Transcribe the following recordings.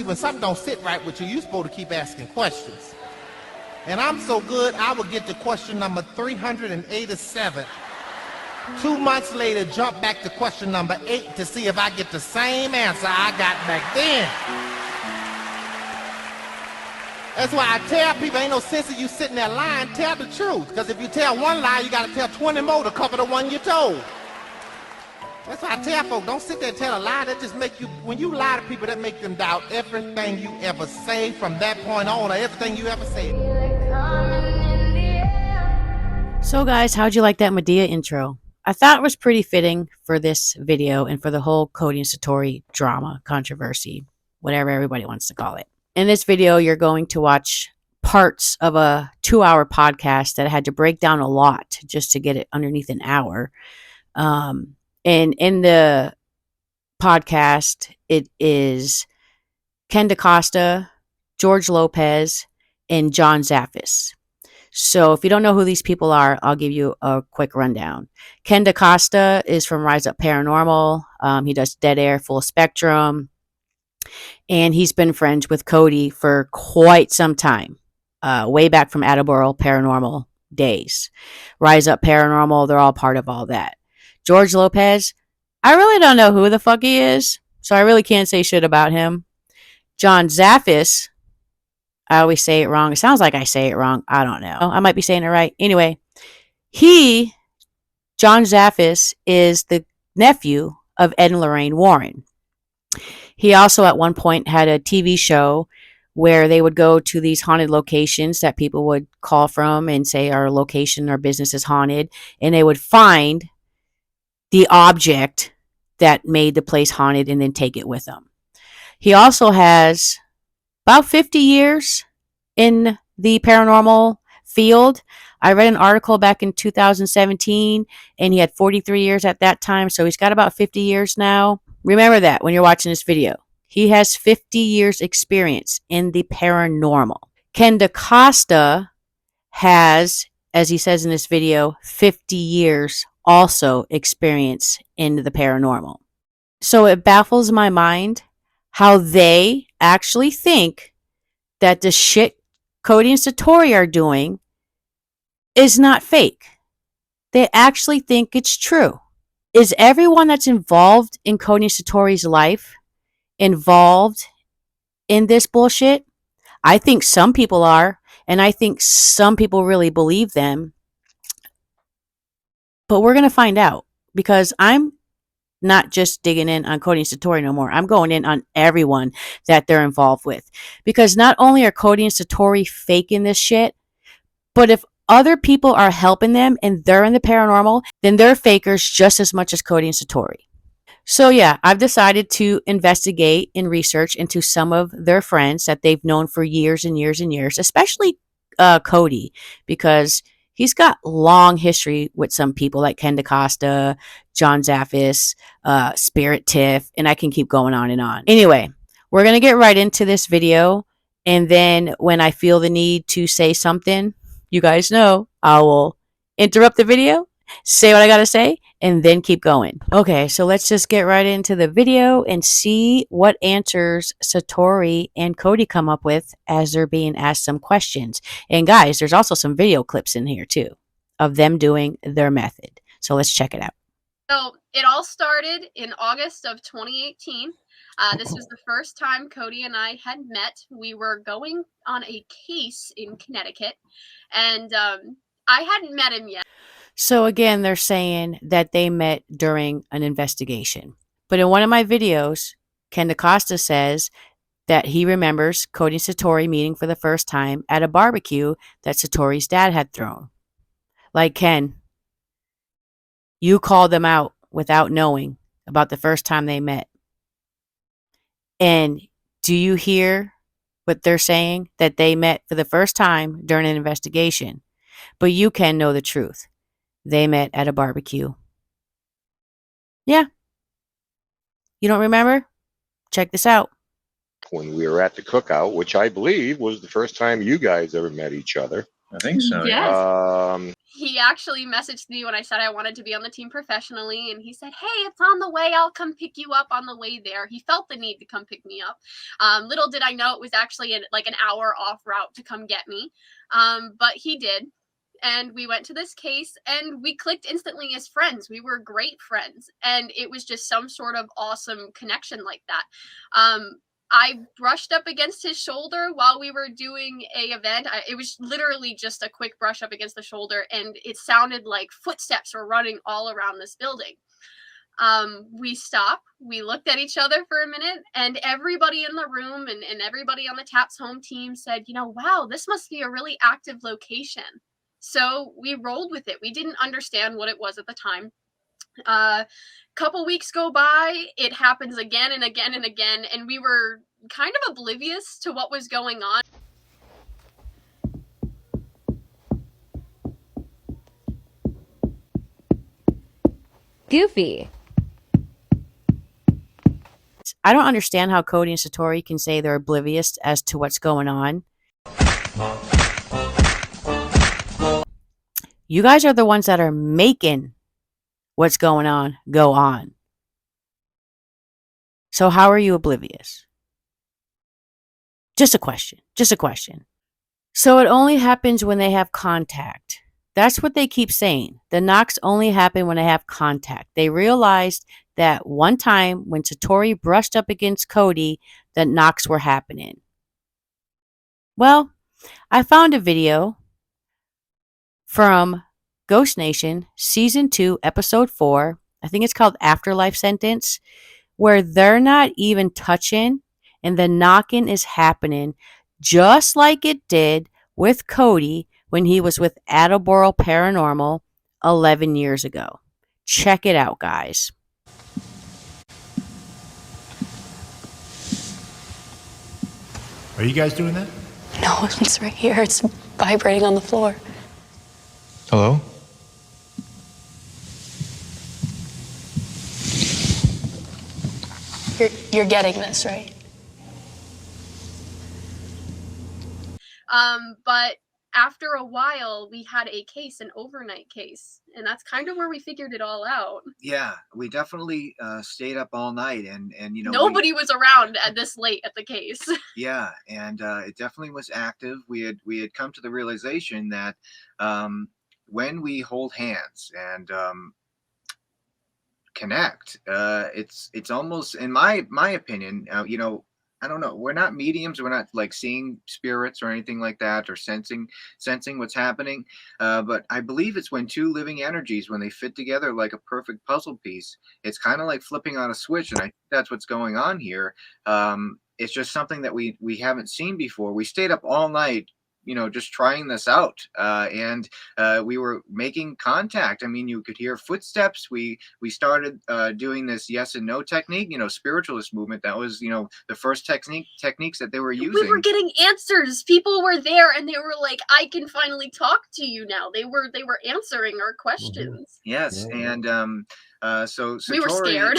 When something don't sit right with you, you're supposed to keep asking questions. And I'm so good, I will get to question number 387. 2 months later, jump back to question number 8 to see if I get the same answer I got back then. That's why I tell people, ain't no sense of you sitting there lying. Tell the truth. Because if you tell one lie, you got to tell 20 more to cover the one you told. That's why I tell folks, don't sit there and tell a lie. That just make you, when you lie to people, that make them doubt everything you ever say from that point on, or everything you ever say. So guys, how'd you like that Medea intro? I thought it was pretty fitting for this video and for the whole Cody and Satori drama, controversy, whatever everybody wants to call it. In this video, you're going to watch parts of a 2-hour podcast that I had to break down a lot just to get it underneath an hour. And in the podcast, it is Ken DaCosta, George Lopez, and John Zaffis. So if you don't know who these people are, I'll give you a quick rundown. Ken DaCosta is from Rise Up Paranormal. He does Dead Air, Full Spectrum. And he's been friends with Cody for quite some time. Way back from Attleboro Paranormal days. Rise Up Paranormal, they're all part of all that. George Lopez, I really don't know who the fuck he is. So I really can't say shit about him. John Zaffis, I always say it wrong. It sounds like I say it wrong. I don't know. I might be saying it right. Anyway, John Zaffis, is the nephew of Ed and Lorraine Warren. He also at one point had a TV show where they would go to these haunted locations that people would call from and say our location or business is haunted. And they would find the object that made the place haunted and then take it with them. He also has about 50 years in the paranormal field. I read an article back in 2017 and he had 43 years at that time. So he's got about 50 years now. Remember that when you're watching this video. He has 50 years experience in the paranormal. Ken DaCosta has, as he says in this video, 50 years also experience in the paranormal. So it baffles my mind how they actually think that the shit Cody and Satori are doing is not fake. They actually think it's true. Is everyone that's involved in Cody and Satori's life involved in this bullshit? I think some people are, and I think some people really believe them. But we're going to find out, because I'm not just digging in on Cody and Satori no more. I'm going in on everyone that they're involved with. Because not only are Cody and Satori faking this shit, but if other people are helping them and they're in the paranormal, then they're fakers just as much as Cody and Satori. So yeah, I've decided to investigate and research into some of their friends that they've known for years and years and years, especially Cody, because he's got long history with some people like Ken DaCosta, John Zaffis, Spirit Tiff, and I can keep going on and on. Anyway, we're going to get right into this video. And then when I feel the need to say something, you guys know I will interrupt the video, say what I got to say, and then keep going. Okay, so let's just get right into the video and see what answers Satori and Cody come up with as they're being asked some questions. And guys, there's also some video clips in here too of them doing their method. So let's check it out. So it all started in August of 2018. This was the first time Cody and I had met. We were going on a case in Connecticut, and I hadn't met him yet. So again, they're saying that they met during an investigation. But in one of my videos, Ken DaCosta says that he remembers Cody and Satori meeting for the first time at a barbecue that Satori's dad had thrown. Like, Ken, you called them out without knowing about the first time they met. And do you hear what they're saying? That they met for the first time during an investigation. But you can know the truth. They met at a barbecue. Yeah. You don't remember? Check this out. When we were at the cookout, which I believe was the first time you guys ever met each other. I think so. Yes. he actually messaged me when I said I wanted to be on the team professionally, and he said, "Hey, it's on the way. I'll come pick you up on the way there." He felt the need to come pick me up. Little did I know it was actually like an hour off route to come get me, but he did. And we went to this case, and we clicked instantly as friends. We were great friends, and it was just some sort of awesome connection like that. I brushed up against his shoulder while we were doing a event. It was literally just a quick brush up against the shoulder, and it sounded like footsteps were running all around this building. We stopped, we looked at each other for a minute, and everybody in the room and everybody on the Taps home team said, wow, this must be a really active location. So we rolled with it. We didn't understand what it was at the time. Couple weeks go by, it happens again and again and again, and we were kind of oblivious to what was going on. Goofy. I don't understand how Cody and Satori can say they're oblivious as to what's going on. You guys are the ones that are making what's going on go on. So how are you oblivious? Just a question. So it only happens when they have contact. That's what they keep saying. The knocks only happen when they have contact. They realized that one time when Satori brushed up against Cody, that knocks were happening. Well, I found a video from Ghost Nation, Season 2, Episode 4. I think it's called Afterlife Sentence, where they're not even touching and the knocking is happening just like it did with Cody when he was with Attleboro Paranormal 11 years ago. Check it out, guys. Are you guys doing that? No, it's right here. It's vibrating on the floor. Hello? You're getting this, right? But after a while, we had a case, an overnight case, and that's kind of where we figured it all out. Yeah, we definitely stayed up all night, and nobody was around at this late at the case. Yeah, and it definitely was active. We had come to the realization that when we hold hands and connect, it's almost, in my opinion, I don't know. We're not mediums. We're not like seeing spirits or anything like that, or sensing what's happening. But I believe it's when two living energies, when they fit together like a perfect puzzle piece, it's kind of like flipping on a switch. And I think that's what's going on here. It's just something that we haven't seen before. We stayed up all night, just trying this out. And we were making contact. I mean, you could hear footsteps. We started doing this yes and no technique, spiritualist movement. That was, the first techniques that they were using. We were getting answers. People were there and they were like, I can finally talk to you now. They were answering our questions. Yes. Yeah. And so Satori, we were scared.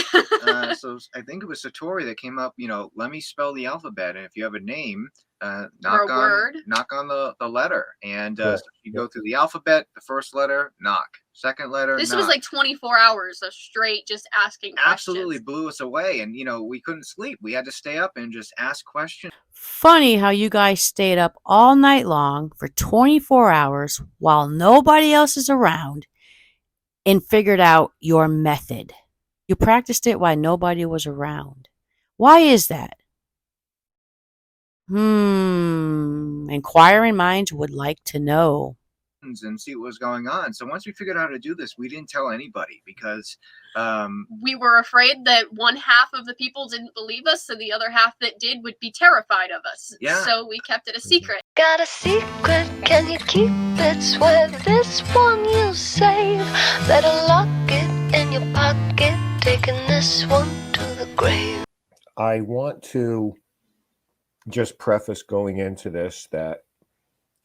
So I think it was Satori that came up, let me spell the alphabet. And if you have a name, knock on the letter. And so you go through the alphabet, the first letter, knock. Second letter, This knock. was like 24 hours of straight just asking questions. Absolutely blew us away. And, we couldn't sleep. We had to stay up and just ask questions. Funny how you guys stayed up all night long for 24 hours while nobody else is around and figured out your method. You practiced it while nobody was around. Why is that? Inquiring minds would like to know. And see what was going on. So once we figured out how to do this, we didn't tell anybody because we were afraid that one half of the people didn't believe us, and the other half that did would be terrified of us. Yeah. So we kept it a secret. Got a secret, can you keep it? Swear this one you'll save. Better lock it in your pocket, taking this one to the grave. I want to just preface going into this that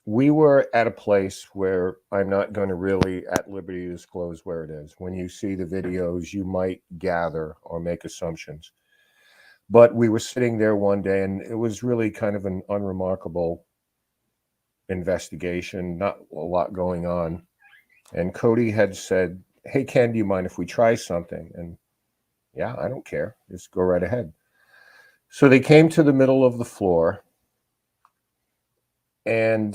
we were at a place where I'm not going to really at liberty to disclose where it is. When you see the videos, you might gather or make assumptions. But we were sitting there one day, and it was really kind of an unremarkable investigation, not a lot going on. And Cody had said, hey, Ken, do you mind if we try something? And yeah, I don't care. Just go right ahead. So they came to the middle of the floor, and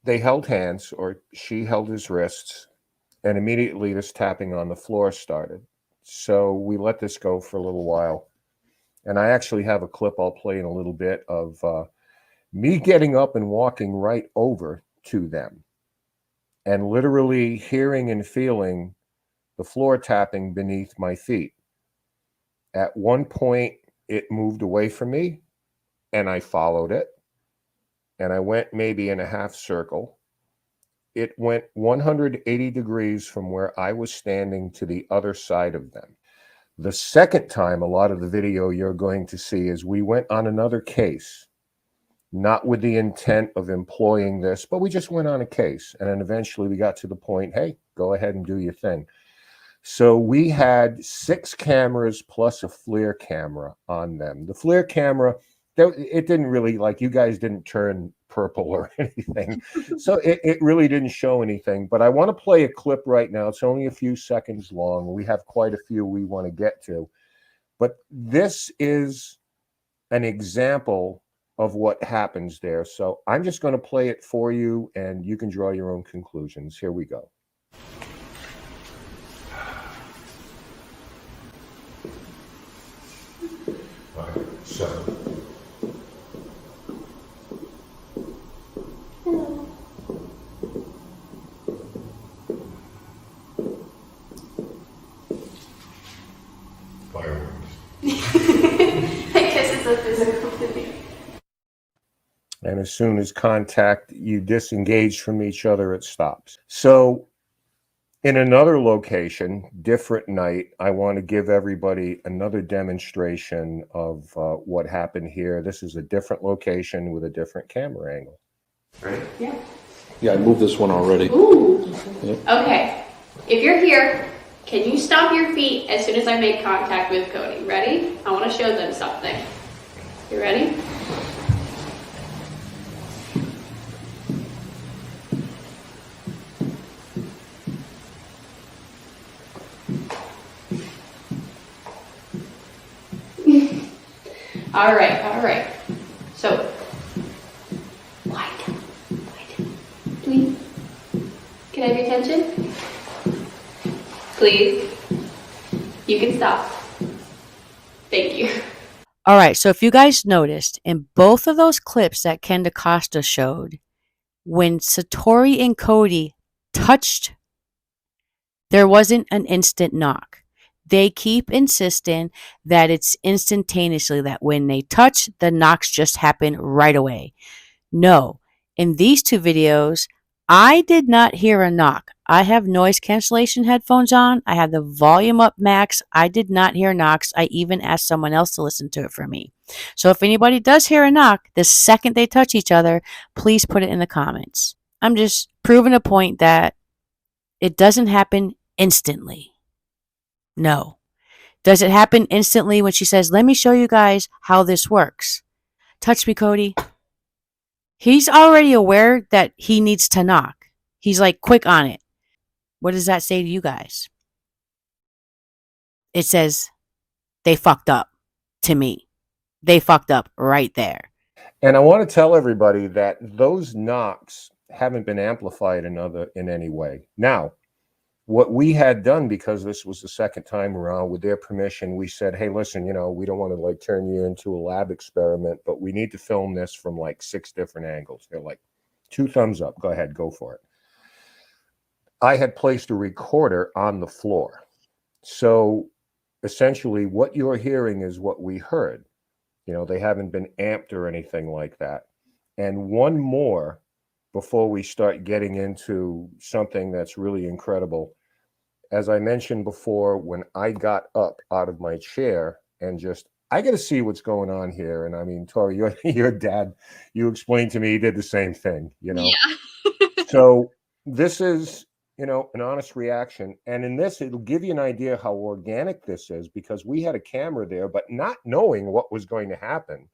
they held hands, or she held his wrists, and immediately this tapping on the floor started. So we let this go for a little while. And I actually have a clip I'll play in a little bit of me getting up and walking right over to them and literally hearing and feeling the floor tapping beneath my feet. At one point, it moved away from me, and I followed it. And I went maybe in a half circle. It went 180 degrees from where I was standing to the other side of them. The second time, a lot of the video you're going to see is we went on another case, not with the intent of employing this, but we just went on a case. And then eventually we got to the point, hey, go ahead and do your thing. So we had 6 cameras plus a FLIR camera on them. The FLIR camera, it didn't really, like, you guys didn't turn purple or anything. So it really didn't show anything. But I want to play a clip right now. It's only a few seconds long. We have quite a few we want to get to. But this is an example of what happens there. So I'm just going to play it for you, and you can draw your own conclusions. Here we go. So fireworks. I guess it's a physical thing. And as soon as contact, you disengage from each other, it stops. So in another location, different night, I want to give everybody another demonstration of what happened here. This is a different location with a different camera angle. Ready? Yeah. Yeah, I moved this one already. Ooh. Yep. Okay. If you're here, can you stomp your feet as soon as I make contact with Cody? Ready? I want to show them something. You ready? All right. So, wide, please. Can I have your attention? Please. You can stop. Thank you. All right, so if you guys noticed, in both of those clips that Ken DaCosta showed, when Satori and Cody touched, there wasn't an instant knock. They keep insisting that it's instantaneously, that when they touch, the knocks just happen right away. No, in these 2 videos, I did not hear a knock. I have noise cancellation headphones on. I had the volume up max. I did not hear knocks. I even asked someone else to listen to it for me. So if anybody does hear a knock, the second they touch each other, please put it in the comments. I'm just proving a point that it doesn't happen instantly. No. Does it happen instantly when she says, let me show you guys how this works? Touch me, Cody. He's already aware that he needs to knock. He's like quick on it. What does that say to you guys? It says they fucked up to me. They fucked up right there. And I want to tell everybody that those knocks haven't been amplified in any way. Now, what we had done, because this was the second time around, with their permission, we said, hey, listen, we don't want to like turn you into a lab experiment, but we need to film this from like 6 different angles. They're like, 2 thumbs up. Go ahead, go for it. I had placed a recorder on the floor. So essentially what you're hearing is what we heard. They haven't been amped or anything like that. And one more before we start getting into something that's really incredible. As I mentioned before, when I got up out of my chair and I got to see what's going on here. And I mean, Tori, your dad, you explained to me, he did the same thing, Yeah. So this is, an honest reaction. And in this, it'll give you an idea how organic this is, because we had a camera there, but not knowing what was going to happen.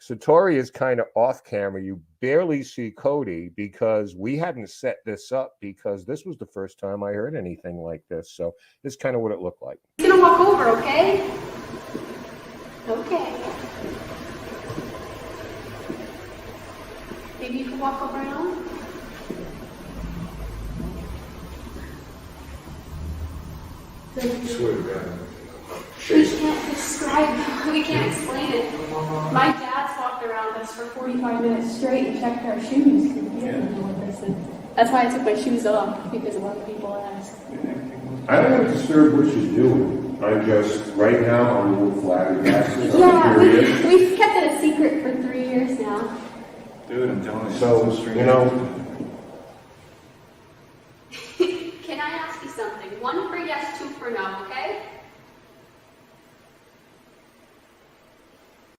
Satori is kind of off camera. You barely see Cody because we hadn't set this up because this was the first time I heard anything like this. So this is kind of what it looked like. I'm gonna walk over, okay? Okay. Maybe you can walk around. Swear to God. We can't describe, we can't explain it. My dad's walked around us for 45 minutes straight and checked our shoes. He doesn't know what this is. That's why I took my shoes off, because a lot of people ask. I don't want to disturb what she's doing. I'm just, right now, I'm a little flabbergasted. Yeah, we've kept it a secret for 3 years now. Dude, I'm telling you. So, you know, Can I ask you something? 1 for yes, 2 for no, okay?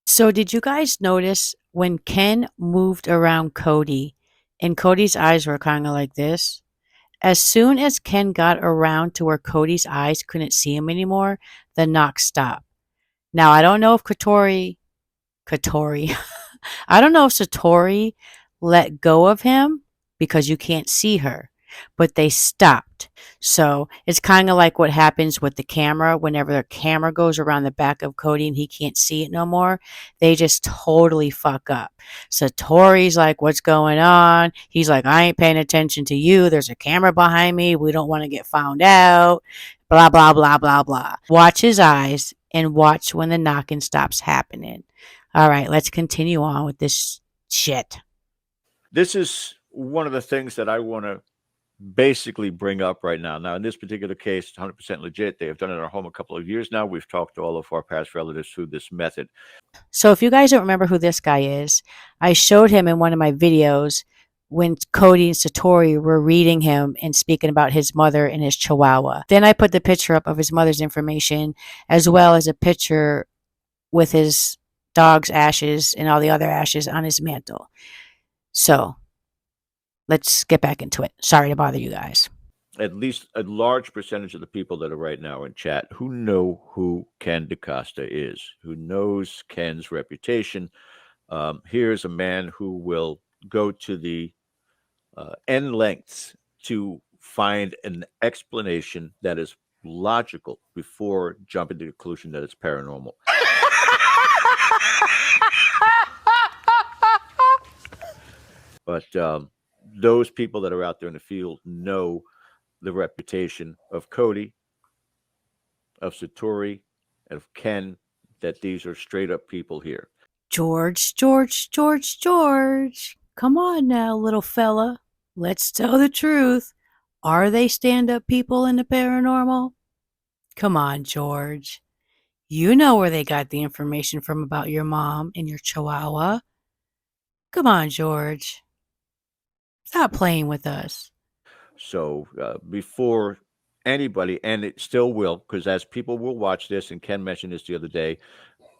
So did you guys notice when Ken moved around Cody and Cody's eyes were kind of like this? As soon as Ken got around to where Cody's eyes couldn't see him anymore, the knock stopped. Now, I don't know if Catori, I don't know if Satori let go of him because you can't see her, but they stopped. So it's kind of like what happens with the camera. Whenever the camera goes around the back of Cody and he can't see it no more, they just totally fuck up. Satori's like, what's going on? He's like, I ain't paying attention to you. There's a camera behind me. We don't want to get found out. Blah, blah, blah, blah, blah. Watch his eyes and watch when the knocking stops happening. All right, let's continue on with this shit. This is one of the things that I want to basically bring up right now. Now, in this particular case, 100% legit. They have done it in our home a couple of years now. We've talked to all of our past relatives through this method. So if you guys don't remember who this guy is, I showed him in one of my videos when Cody and Satori were reading him and speaking about his mother and his chihuahua. Then I put the picture up of his mother's information as well as a picture with his dog's ashes and all the other ashes on his mantle. So let's get back into it. Sorry to bother you guys. At least a large percentage of the people that are right now in chat who know who Ken DaCosta is, who knows Ken's reputation. Here's a man who will go to the end lengths to find an explanation that is logical before jumping to the conclusion that it's paranormal. But those people that are out there in the field know the reputation of Cody, of Satori, and of Ken, that these are straight up people here. George. Come on now, little fella. Let's tell the truth. Are they stand-up people in the paranormal? Come on, George. You know where they got the information from about your mom and your chihuahua. Come on, George. Stop playing with us. So before anybody, and it still will, because as people will watch this, and Ken mentioned this the other day,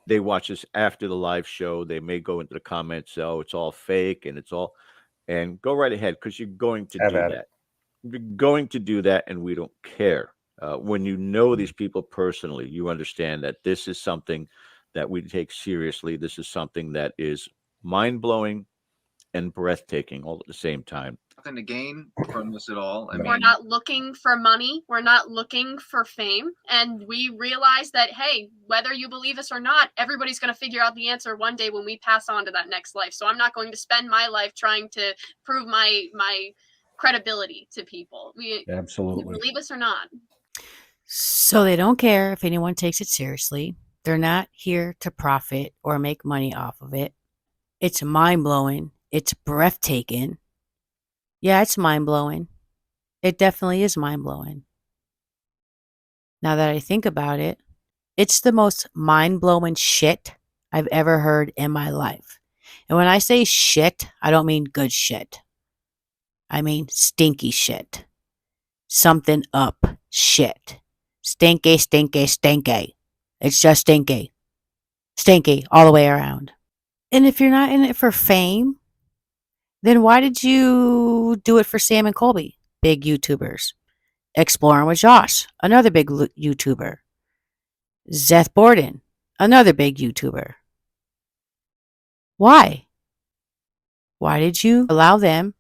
they watch this after the live show. They may go into the comments, oh, it's all fake and it's all, and go right ahead, because you're going to do that. You're going to do that, and we don't care. When you know these people personally, you understand that this is something that we take seriously. This is something that is mind-blowing and breathtaking all at the same time. Nothing to gain from this at all. We're not looking for money. We're not looking for fame. And we realize that, hey, whether you believe us or not, everybody's going to figure out the answer one day when we pass on to that next life. So I'm not going to spend my life trying to prove my credibility to people. Absolutely. You believe us or not. So they don't care if anyone takes it seriously. They're not here to profit or make money off of it. It's mind-blowing. It's breathtaking. Yeah, it's mind-blowing. It definitely is mind-blowing. Now that I think about it, it's the most mind-blowing shit I've ever heard in my life. And when I say shit, I don't mean good shit. I mean stinky shit. Something up shit. Stinky. It's just stinky. Stinky all the way around. And if you're not in it for fame, then why did you do it for Sam and Colby, big YouTubers? Exploring with Josh, another big YouTuber. Zeth Borden, another big YouTuber. Why? Why did you allow them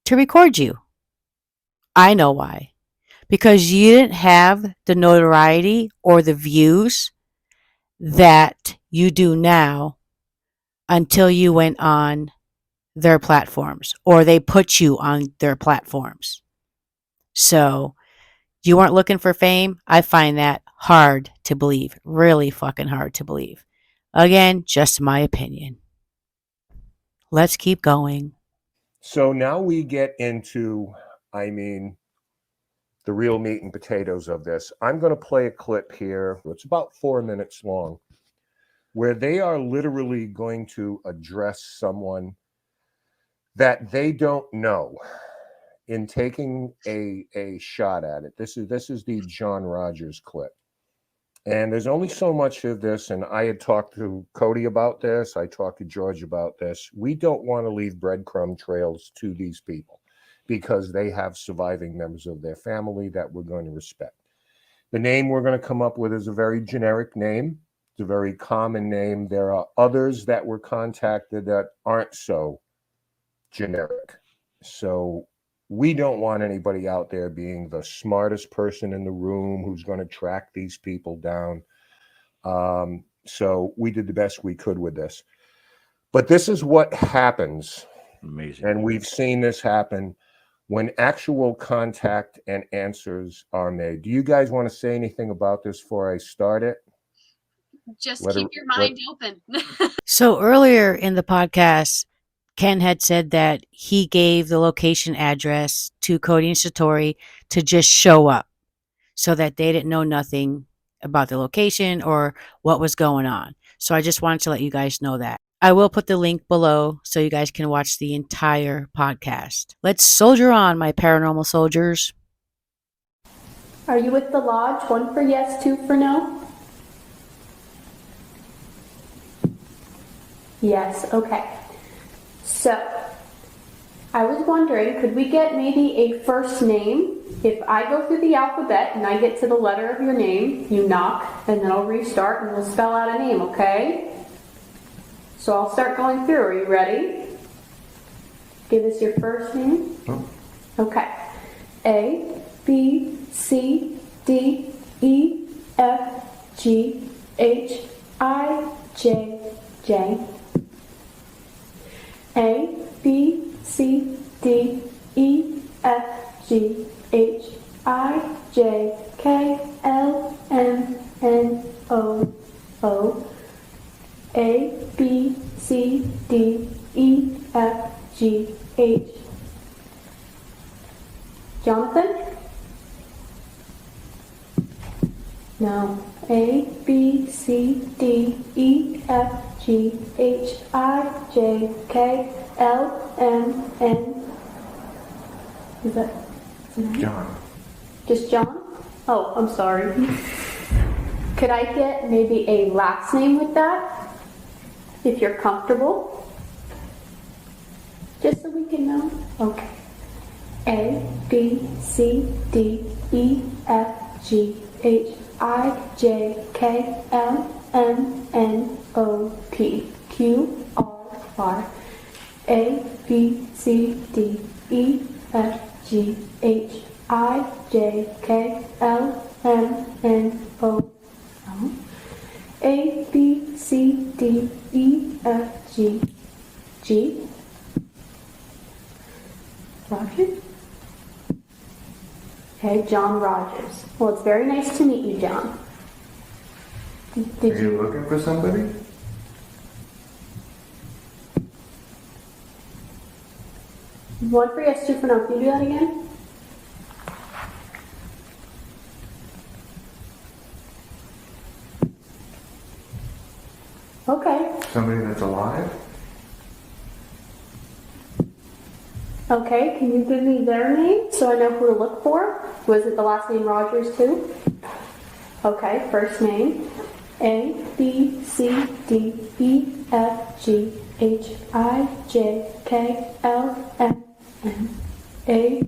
to record you? I know why. Because you didn't have the notoriety or the views that you do now until you went on their platforms or they put you on their platforms. So you weren't looking for fame. I find that hard to believe. Really fucking hard to believe. Again, just my opinion. Let's keep going. So now we get into, the real meat and potatoes of this. I'm going to play a clip here. It's about 4 minutes long, where they are literally going to address someone that they don't know in taking a shot at it. This is the John Rogers clip. And there's only so much of this, and I had talked to Cody about this. I talked to George about this. We don't want to leave breadcrumb trails to these people because they have surviving members of their family that we're going to respect. The name we're going to come up with is a very generic name. It's a very common name. There are others that were contacted that aren't so generic. So we don't want anybody out there being the smartest person in the room who's going to track these people down. So we did the best we could with this. But this is what happens. Amazing. And we've seen this happen when actual contact and answers are made. Do you guys want to say anything about this before I start it? Just keep your mind open. So earlier in the podcast, Ken had said that he gave the location address to Cody and Satori to just show up so that they didn't know nothing about the location or what was going on. So I just wanted to let you guys know that. I will put the link below so you guys can watch the entire podcast. Let's soldier on, my paranormal soldiers. Are you with the lodge? 1 for yes, 2 for no? Yes, okay. So, I was wondering, could we get maybe a first name? If I go through the alphabet and I get to the letter of your name, you knock, and then I'll restart and we'll spell out a name, okay? So I'll start going through. Are you ready? Give us your first name. Okay. A, B, C, D, E, F, G, H, I, J, J. A, B, C, D, E, F, G, H, I, J, K, L, M, N, O, O. A, B, C, D, E, F, G, H. Jonathan? No. A, B, C, D, E, F, G, H, I, J, K, L, M, N. Is that John. just John? Oh, I'm sorry. Could I get maybe a last name with that? If you're comfortable. Just so we can know. Okay. A, B, C, D, E, F, G, H, I, J, K, L, M, N, O, P, Q, R, R. A, B, C, D, E, F, G, H, I, J, K, L, M, N, O, O. A, B, C, D, E, F, G, G. Rogers? Okay, John Rogers. Well, it's very nice to meet you, John. Did Are you looking for somebody? One for yes, 2 for no. Can you do that again? Okay. Somebody that's alive? Okay, can you give me their name so I know who to look for? Was it the last name Rogers too? Okay, first name. A, B, C, D, E, F, G, H, I, J, K, L, M, N, A,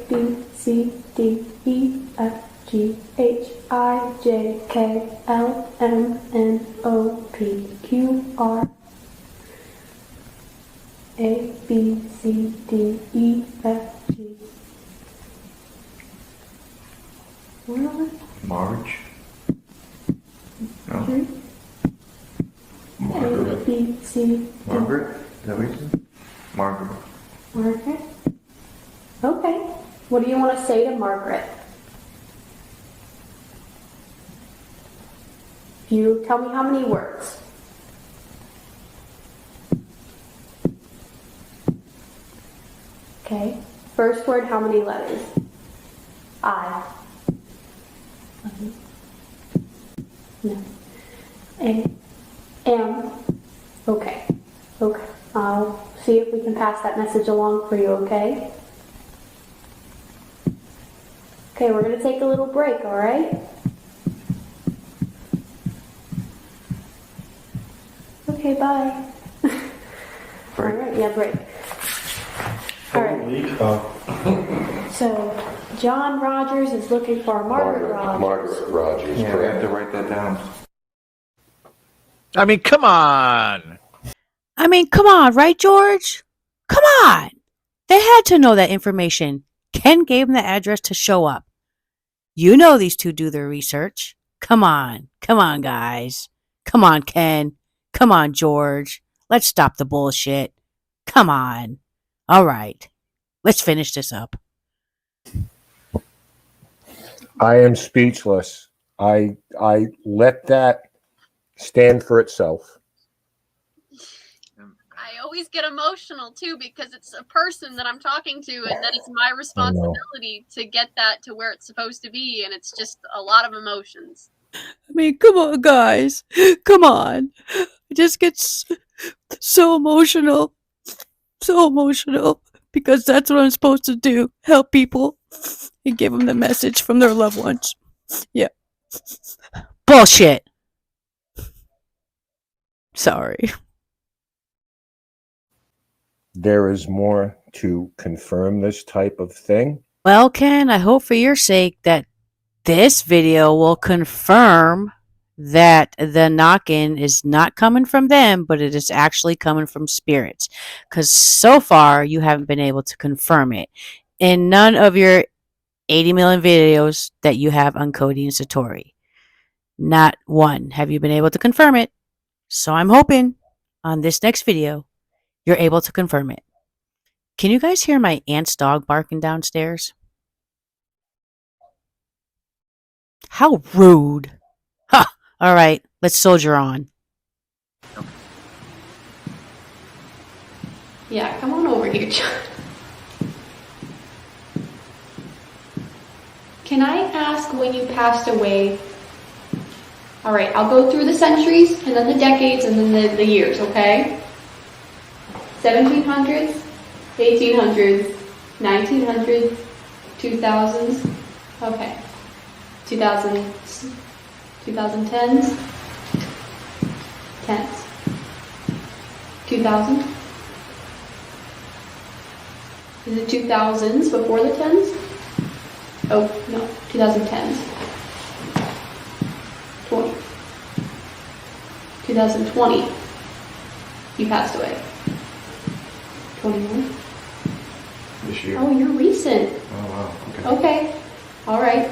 B, C, D, E, F, G H I J K L M N O P Q R A B C D E F G. Marge? No? A Margaret? B C D. Margaret? Is that what you said? Margaret. Margaret? Okay. What do you want to say to Margaret? You tell me how many words. Okay. First word, how many letters? I. No. A. M. Okay. Okay. I'll see if we can pass that message along for you, okay? Okay, we're going to take a little break, all right? Okay, bye. All right, yeah, break. All right. So, John Rogers is looking for Margaret Rogers. Margaret Rogers. Yeah, I have to write that down. I mean, come on. Come on, right, George? Come on. They had to know that information. Ken gave them the address to show up. You know these two do their research. Come on. Come on, guys. Come on, Ken. Come on, George. Let's stop the bullshit. Come on. All right. Let's finish this up. I am speechless. I let that stand for itself. I always get emotional too because it's a person that I'm talking to, and that it's my responsibility to get that to where it's supposed to be, and it's just a lot of emotions. Come on, guys. Come on. I just get so emotional. So emotional. Because that's what I'm supposed to do. Help people and give them the message from their loved ones. Yeah. Bullshit. Sorry. There is more to confirm this type of thing. Well, Ken, I hope for your sake that this video will confirm that the knock-in is not coming from them, but it is actually coming from spirits. Because so far, you haven't been able to confirm it. In none of your 80 million videos that you have on Cody and Satori. Not one have you been able to confirm it. So I'm hoping on this next video, you're able to confirm it. Can you guys hear my aunt's dog barking downstairs? How rude. Ha! All right, let's soldier on. Yeah, come on over here, John. Can I ask when you passed away? All right, I'll go through the centuries, and then the decades, and then the years, okay? 1700s, 1800s, 1900s, 2000s, okay. 2000s, 2010s, 10s, 2000. Is it 2000s before the 10s? Oh, no, 2010s. 20. 2020, you passed away. 21. This year. Oh, you're recent. Oh, wow. Okay. Okay. All right.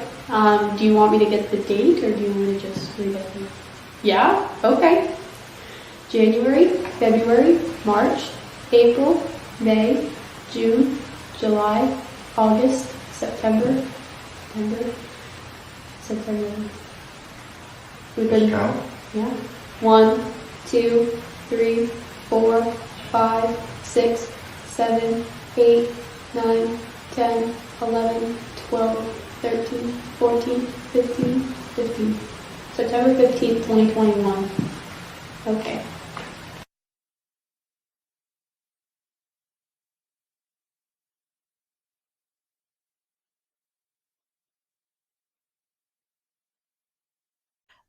Do you want me to get the date, or do you want to just read it? Yeah? Okay. January, February, March, April, May, June, July, August, September. We good? Count? Yeah. 1, 2, 3, 4, 5, 6, 7, 8, 9, 10, 11, 12, 13, 14, 15. September 15th, 2021. Okay.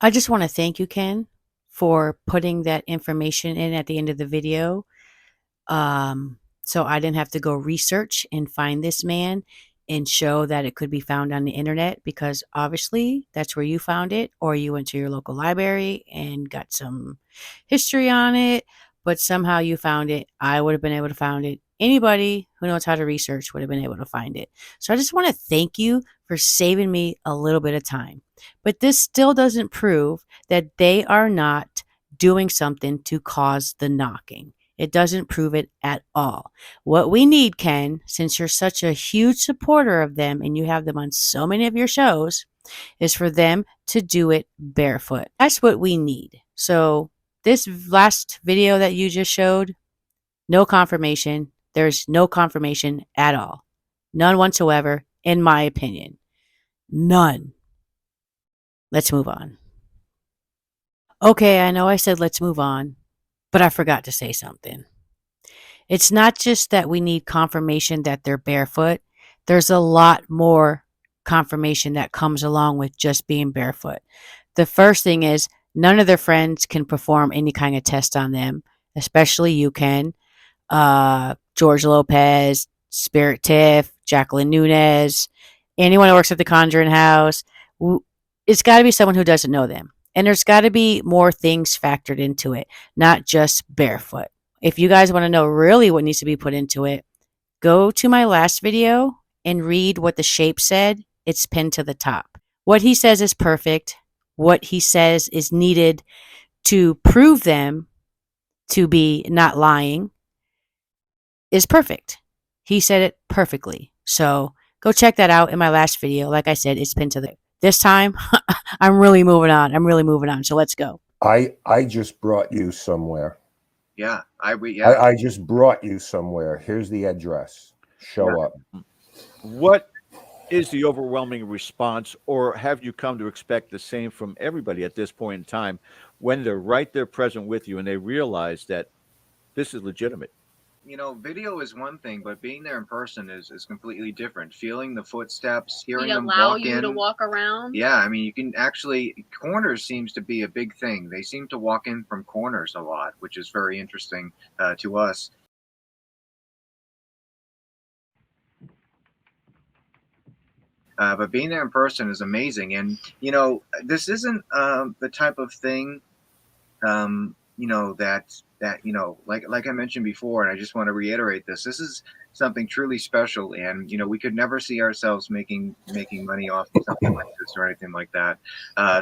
I just want to thank you, Ken, for putting that information in at the end of the video. So I didn't have to go research and find this man. and show that it could be found on the internet, because obviously that's where you found it, or you went to your local library and got some history on it, but somehow you found it. I would have been able to find it. Anybody who knows how to research would have been able to find it. So I just want to thank you for saving me a little bit of time. But this still doesn't prove that they are not doing something to cause the knocking. It doesn't prove it at all. What we need, Ken, since you're such a huge supporter of them and you have them on so many of your shows, is for them to do it barefoot. That's what we need. So this last video that you just showed, no confirmation. There's no confirmation at all. None whatsoever, in my opinion. None. Let's move on. Okay, I know I said let's move on, but I forgot to say something. It's not just that we need confirmation that they're barefoot. There's a lot more confirmation that comes along with just being barefoot. The first thing is none of their friends can perform any kind of test on them, especially you can. George Lopez, Spirit Tiff, Jacqueline Nunez, anyone who works at the Conjuring House. It's got to be someone who doesn't know them. And there's got to be more things factored into it, not just barefoot. If you guys want to know really what needs to be put into it, go to my last video and read what the shape said. It's pinned to the top. What he says is perfect. What he says is needed to prove them to be not lying is perfect. He said it perfectly. So go check that out in my last video. Like I said, it's pinned to the... This time, I'm really moving on. So let's go. I just brought you somewhere. Yeah, I just brought you somewhere. Here's the address. Show up. What is the overwhelming response, or have you come to expect the same from everybody at this point in time when they're right there present with you and they realize that this is legitimate? You know, video is one thing, but being there in person is completely different. Feeling the footsteps, hearing them walk in. Allow you to walk around. Yeah, I mean, you can actually, corners seems to be a big thing. They seem to walk in from corners a lot, which is very interesting to us. But being there in person is amazing. And, you know, this isn't the type of thing, you know, that you know, like I mentioned before, and I just want to reiterate this. This is something truly special, and you know, we could never see ourselves making money off of something like this or anything like that.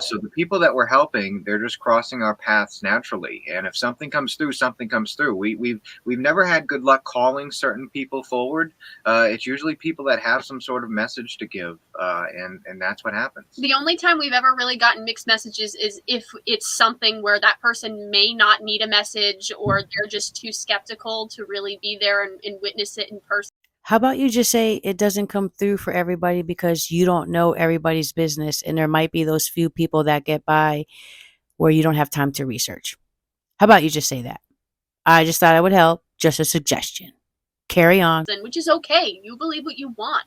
So the people that we're helping, they're just crossing our paths naturally, and if something comes through, something comes through. We've never had good luck calling certain people forward. It's usually people that have some sort of message to give, and that's what happens. The only time we've ever really gotten mixed messages is if it's something where that person may not need a message, or they're just too skeptical to really be there and witness it in person. How about you just say it doesn't come through for everybody because you don't know everybody's business, and there might be those few people that get by where you don't have time to research. How about you just say that? I just thought it would help. Just a suggestion. Carry on. Which is okay. You believe what you want.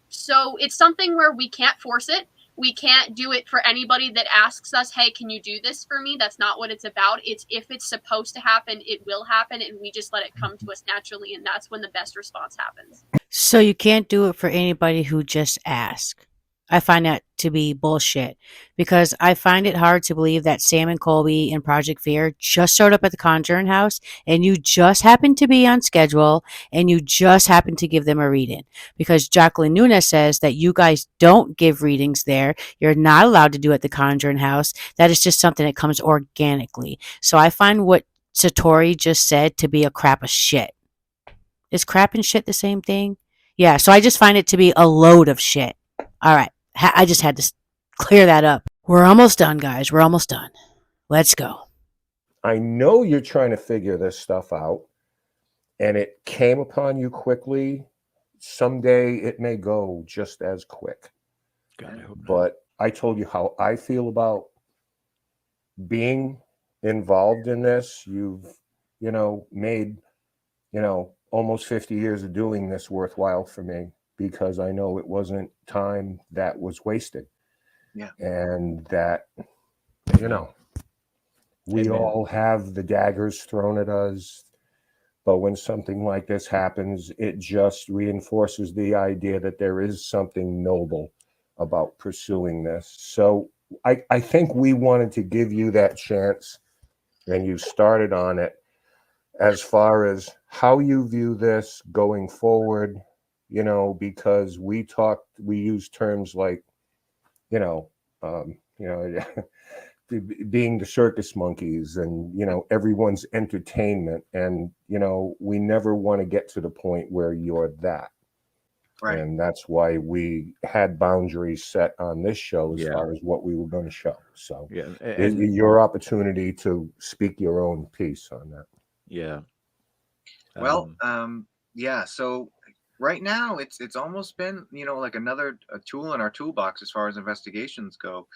So it's something where we can't force it. We can't do it for anybody that asks us, hey, can you do this for me? That's not what it's about. It's if it's supposed to happen, it will happen, and we just let it come to us naturally, and that's when the best response happens. So you can't do it for anybody who just asks. I find that to be bullshit, because I find it hard to believe that Sam and Colby and Project Fear just showed up at the Conjuring House and you just happened to be on schedule and you just happened to give them a reading, because Jacqueline Nunez says that you guys don't give readings there. You're not allowed to do it at the Conjuring House. That is just something that comes organically. So I find what Satori just said to be a crap of shit. Is crap and shit the same thing? Yeah, so I just find it to be a load of shit. All right. I just had to clear that up. We're almost done, guys. We're almost done. Let's go. I know you're trying to figure this stuff out, and it came upon you quickly. Someday it may go just as quick. God, I hope not. But I told you how I feel about being involved in this. You've, made, almost 50 years of doing this worthwhile for me, because I know it wasn't time that was wasted. Yeah. And that, we Amen. all have the daggers thrown at us, But when something like this happens, it just reinforces the idea that there is something noble about pursuing this. So I think we wanted to give you that chance, and you started on it, as far as how you view this going forward, because we use terms like, being the circus monkeys and, everyone's entertainment. And, we never want to get to the point where you're that. Right. And that's why we had boundaries set on this show as far as what we were going to show. So your opportunity to speak your own piece on that. Yeah. Well, yeah. So right now it's almost been, like another tool in our toolbox as far as investigations go.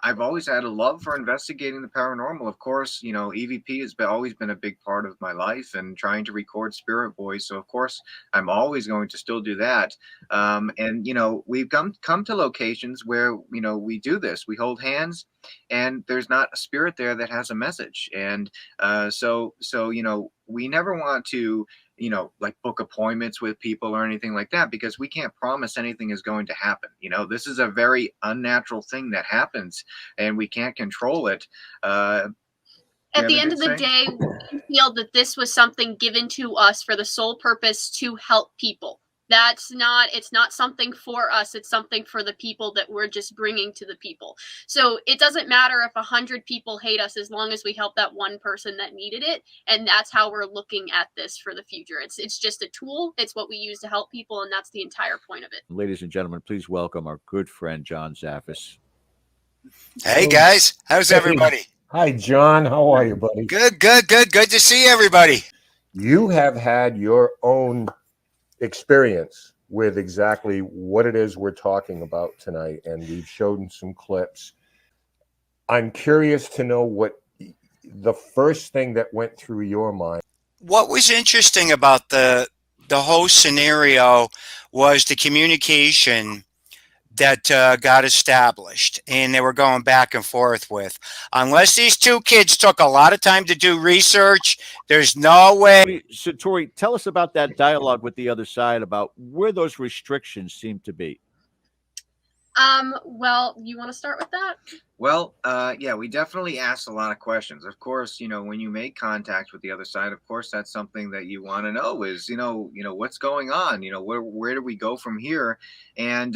I've always had a love for investigating the paranormal. Of course, EVP has always been a big part of my life, and trying to record spirit voice. So of course, I'm always going to still do that. And we've come to locations where we do this. We hold hands, and there's not a spirit there that has a message. And so we never want to like book appointments with people or anything like that, because we can't promise anything is going to happen. This is a very unnatural thing that happens, and we can't control it. At the end of the day, we feel that this was something given to us for the sole purpose to help people. It's not something for us. It's something for the people that we're just bringing to the people. So it doesn't matter if 100 people hate us, as long as we help that one person that needed it. And that's how we're looking at this for the future. It's just a tool. It's what we use to help people. And that's the entire point of it. Ladies and gentlemen, please welcome our good friend, John Zaffis. Hey guys, how's everybody? Hi, John. How are you, buddy? Good to see everybody. You have had your own experience with exactly what it is we're talking about tonight, and we've shown some clips. I'm curious to know what the first thing that went through your mind. What was interesting about the whole scenario was the communication that got established, and they were going back and forth with. Unless these two kids took a lot of time to do research, there's no way. Satori, tell us about that dialogue with the other side about where those restrictions seem to be. Well, you want to start with that? Well, yeah, we definitely asked a lot of questions. Of course, when you make contact with the other side, of course, that's something that you want to know is, what's going on? Where do we go from here? And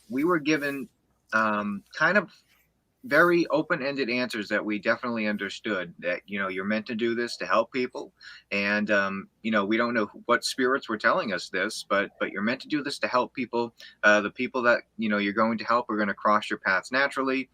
we were given kind of very open-ended answers that we definitely understood, that you're meant to do this to help people, and we don't know what spirits were telling us this, but you're meant to do this to help people. The people that you're going to help are going to cross your paths naturally.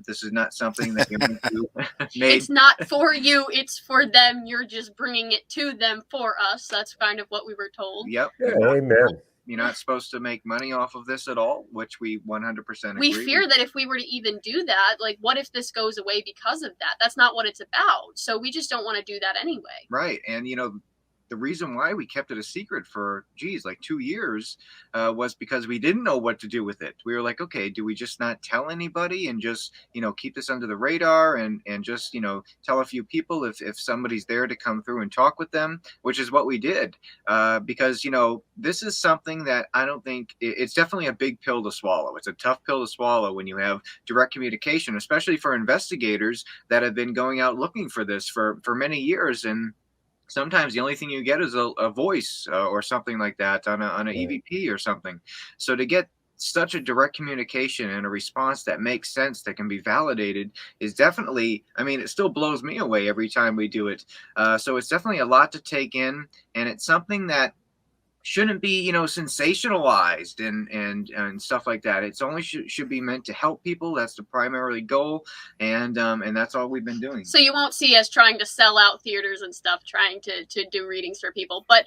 This is not something that you're meant to It's not for you, it's for them. You're just bringing it to them for us. That's kind of what we were told. Yep. Yeah, amen. You're not supposed to make money off of this at all, which we 100% agree. We fear that if we were to even do that, like, what if this goes away because of that? That's not what it's about. So we just don't want to do that anyway. Right. And, the reason why we kept it a secret for, like 2 years was because we didn't know what to do with it. We were like, okay, do we just not tell anybody and just, keep this under the radar and just, tell a few people if somebody's there to come through and talk with them, which is what we did. Because, this is something that I don't think it's definitely a big pill to swallow. It's a tough pill to swallow when you have direct communication, especially for investigators that have been going out looking for this for many years. And sometimes the only thing you get is a voice or something like that on an EVP or something. So to get such a direct communication and a response that makes sense, that can be validated, is definitely, it still blows me away every time we do it. So it's definitely a lot to take in, and it's something that shouldn't be, sensationalized and stuff like that. It's only should be meant to help people. That's the primary goal, and that's all we've been doing. So you won't see us trying to sell out theaters and stuff, trying to do readings for people. But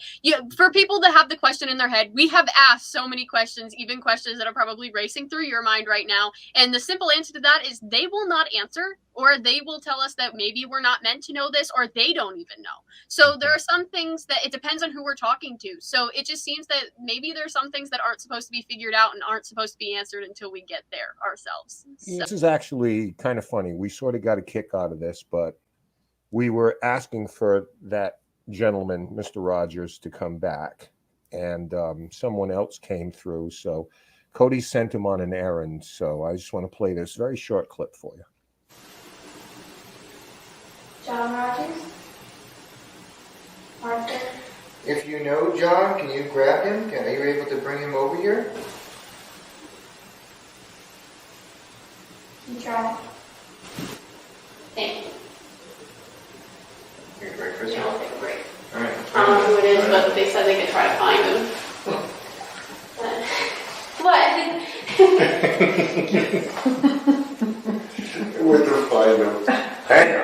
for people that have the question in their head, we have asked so many questions, even questions that are probably racing through your mind right now. And the simple answer to that is they will not answer, or they will tell us that maybe we're not meant to know this, or they don't even know. So there are some things that it depends on who we're talking to. So it just seems that maybe there's some things that aren't supposed to be figured out and aren't supposed to be answered until we get there ourselves. So. This is actually kind of funny. We sort of got a kick out of this, but we were asking for that gentleman, Mr. Rogers, to come back, and someone else came through. So Cody sent him on an errand. So I just want to play this very short clip for you. John Rogers? Arthur? If you know John, can you grab him? Are you able to bring him over here? You try. Thank you. Take a break for a Yeah, second. I'll take a break. All right. I don't know who it is, but they said they could try to find him. What? With the find him. Hang on.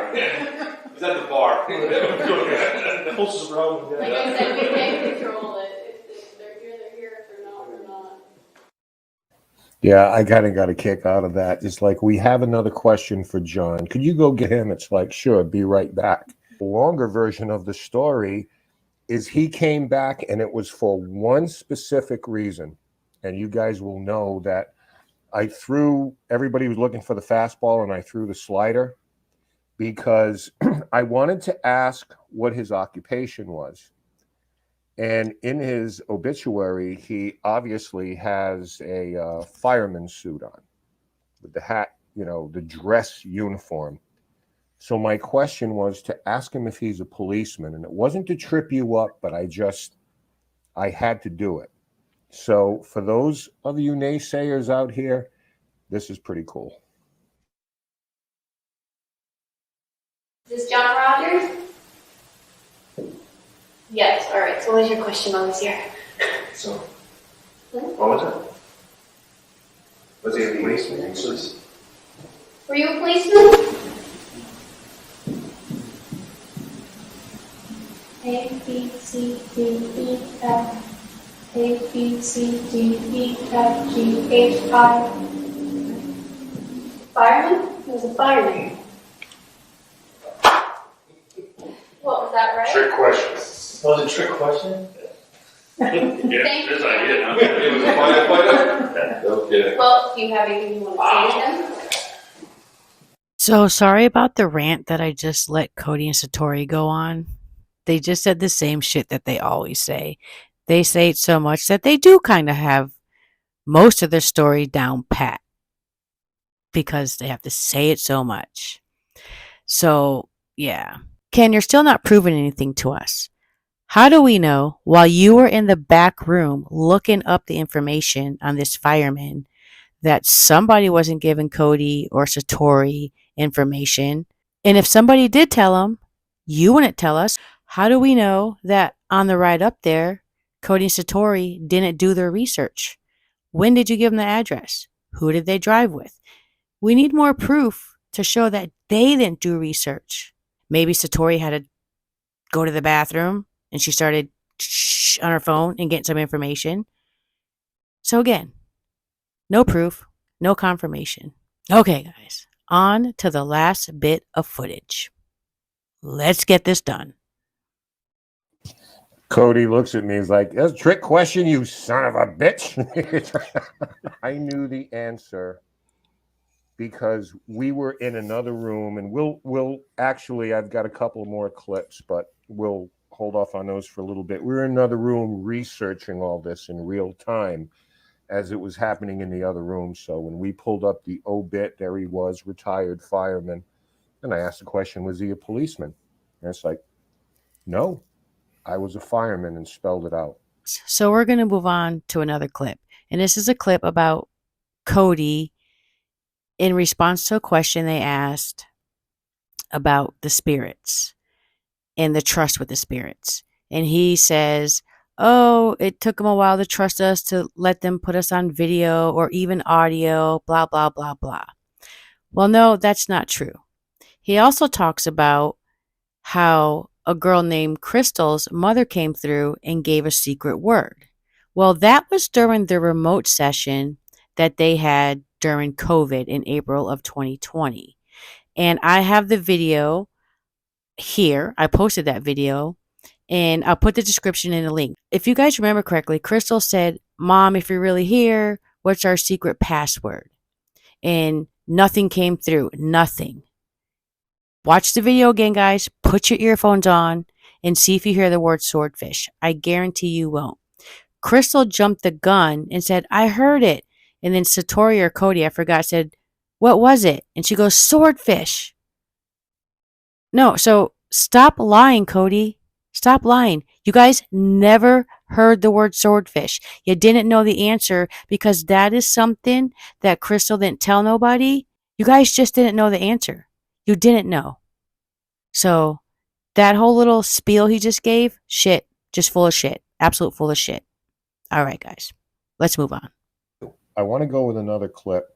He's at the bar. The host is wrong. Like I said, we can't control it. If they're here, they're here. If they're not, they're not. Yeah, I kind of got a kick out of that. It's like, we have another question for John. Could you go get him? It's like, sure, be right back. The longer version of the story is he came back, and it was for one specific reason. And you guys will know that everybody was looking for the fastball, and I threw the slider because I wanted to ask what his occupation was. And in his obituary, he obviously has a fireman suit on with the hat, the dress uniform. So my question was to ask him if he's a policeman. And it wasn't to trip you up, but I had to do it. So for those of you naysayers out here, this is pretty cool. Is this John Rogers? Yes. All right. So what was your question on this here? So, what was it? Was he a policeman? Were you a policeman? A, B, C, D, E, F. A, B, C, D, E, F, G, H, I. Fireman? He was a fireman. What, was that right? Trick question. Was it a trick question? Thank you. It was a firefighter? No kidding. Well, do you have anything you want to say to them? So sorry about the rant that I just let Cody and Satori go on. They just said the same shit that they always say. They say it so much that they do kind of have most of their story down pat because they have to say it so much. So, yeah. Ken, you're still not proving anything to us. How do we know, while you were in the back room looking up the information on this fireman, that somebody wasn't giving Cody or Satori information? And if somebody did tell them, you wouldn't tell us. How do we know that on the ride up there, Cody and Satori didn't do their research? When did you give them the address? Who did they drive with? We need more proof to show that they didn't do research. Maybe Satori had to go to the bathroom and she started on her phone and getting some information. So again, no proof, no confirmation. Okay, guys, on to the last bit of footage. Let's get this done. Cody looks at me. He's like, "That's a trick question, you son of a bitch." I knew the answer because we were in another room, and we'll actually, I've got a couple more clips, but we'll hold off on those for a little bit. We were in another room researching all this in real time as it was happening in the other room. So when we pulled up the obit, there he was, retired fireman. And I asked the question, was he a policeman? And it's like, no, I was a fireman, and spelled it out. So we're going to move on to another clip. And this is a clip about Cody in response to a question they asked about the spirits and the trust with the spirits. And he says, oh, it took them a while to trust us to let them put us on video or even audio, blah, blah, blah, blah. Well, no, that's not true. He also talks about how a girl named Crystal's mother came through and gave a secret word. Well, that was during the remote session that they had during COVID in April of 2020. And I have the video here. I posted that video, and I'll put the description in the link. If you guys remember correctly, Crystal said, Mom, if you're really here, what's our secret password? And nothing came through. Nothing. Watch the video again, guys. put your earphones on and see if you hear the word swordfish. I guarantee you won't. Crystal jumped the gun and said, I heard it. And then Satori or Cody, I forgot, said, what was it? And she goes, swordfish. No, so stop lying, Cody. Stop lying. You guys never heard the word swordfish. You didn't know the answer because that is something that Crystal didn't tell nobody. You guys just didn't know the answer. You didn't know. So that whole little spiel he just gave, shit, just full of shit. Absolute full of shit. All right, guys, let's move on. I want to go with another clip.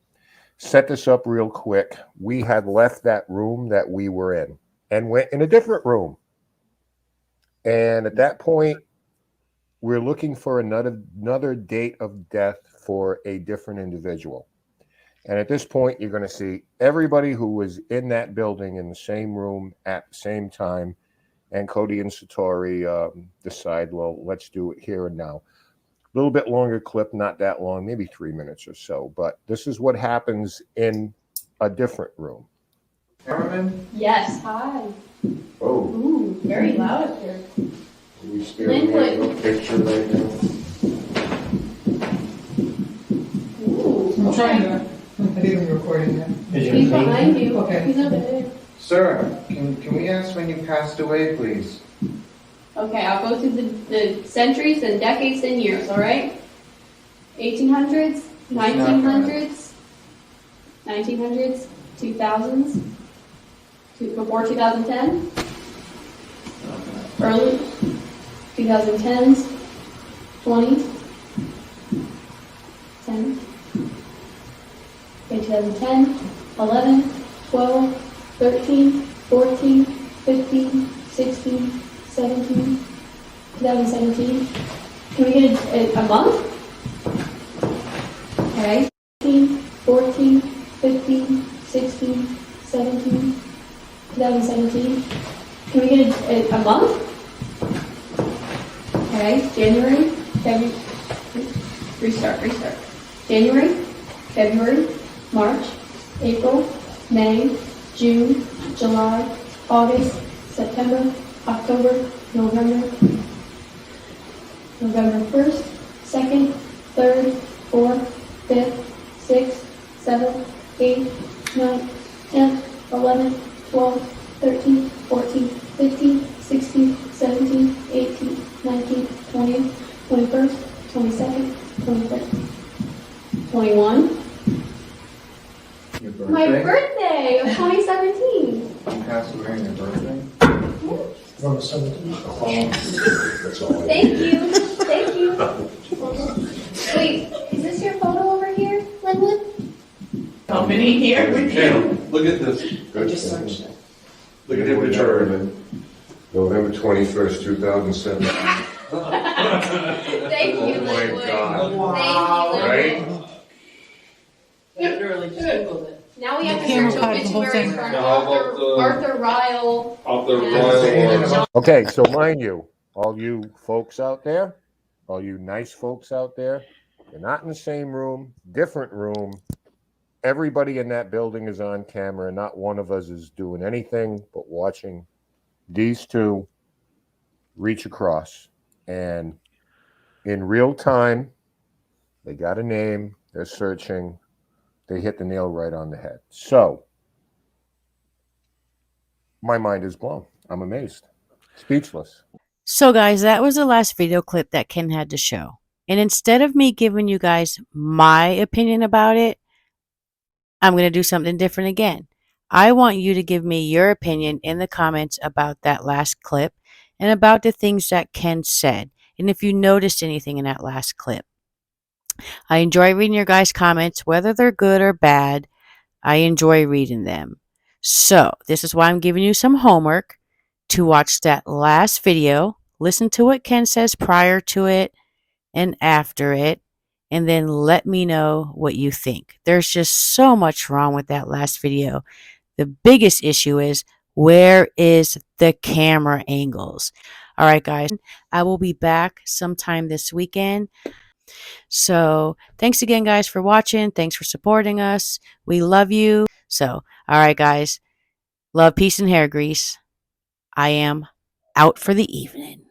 Set this up real quick. We had left that room that we were in and went in a different room. And at that point, we're looking for another date of death for a different individual. And at this point, you're going to see everybody who was in that building in the same room at the same time. And Cody and Satori decide, well, let's do it here and now. A little bit longer clip, not that long, maybe 3 minutes or so. But this is what happens in a different room. Cameraman? Yes. Hi. Oh. Ooh, very loud up here. We still make no picture right now. Ooh. I'm trying to. I think I'm recording now. He's behind you. Okay. He's over there. Sir, can we ask when you passed away, please? Okay, I'll go through the centuries and decades and years, all right? 1800s, 1900s, 1900s, 2000s, before 2010, early 2010s, 20s, 10, okay, 2010, 11, 12, 13, 14, 15, 16, 17, 2017. Can we get a month? Okay. 15, 14, 15, 16, 17, 2017. Can we get a month? Okay. January, February. Restart. January, February, March, April, May, June, July, August, September, October, November, November 1st, 2nd, 3rd, 4th, 5th, 6th, 7th, 8th, 9th, 10th, 11th, 12th, 13th, 14th, 15th, 16th, 17th, 18th, 19th, 20th, 21st, 22nd, 23rd, 21. Your birthday? My birthday of 2017. You passed away on your birthday? On the 17th. That's all. Thank you. Wait, is this your photo over here, Linwood? Company here with you. Look at this. I just searched it. Look at the picture. November 21st, 2007. Thank you, Oh my Linwood. God. Wow. Right? Literally just Googled it. Now we have to Camera search caught the whole obituaries thing. for an Now, how about Arthur Ryle. Arthur Ryle. Okay, so mind you, all you folks out there, all you nice folks out there, you're not in the same room, different room. Everybody in that building is on camera. Not one of us is doing anything but watching these two reach across. And in real time, they got a name, they're searching, they hit the nail right on the head. So, my mind is blown. I'm amazed. Speechless. So, guys, that was the last video clip that Ken had to show. And instead of me giving you guys my opinion about it, I'm going to do something different again. I want you to give me your opinion in the comments about that last clip and about the things that Ken said. And if you noticed anything in that last clip. I enjoy reading your guys' comments, whether they're good or bad. I enjoy reading them. So, this is why I'm giving you some homework to watch that last video, listen to what Ken says prior to it and after it, and then let me know what you think. There's just so much wrong with that last video. The biggest issue is, where is the camera angles? All right, guys, I will be back sometime this weekend. So thanks again, guys, for watching. Thanks for supporting us. We love you. So, all right, guys, love, peace, and hair grease. I am out for the evening.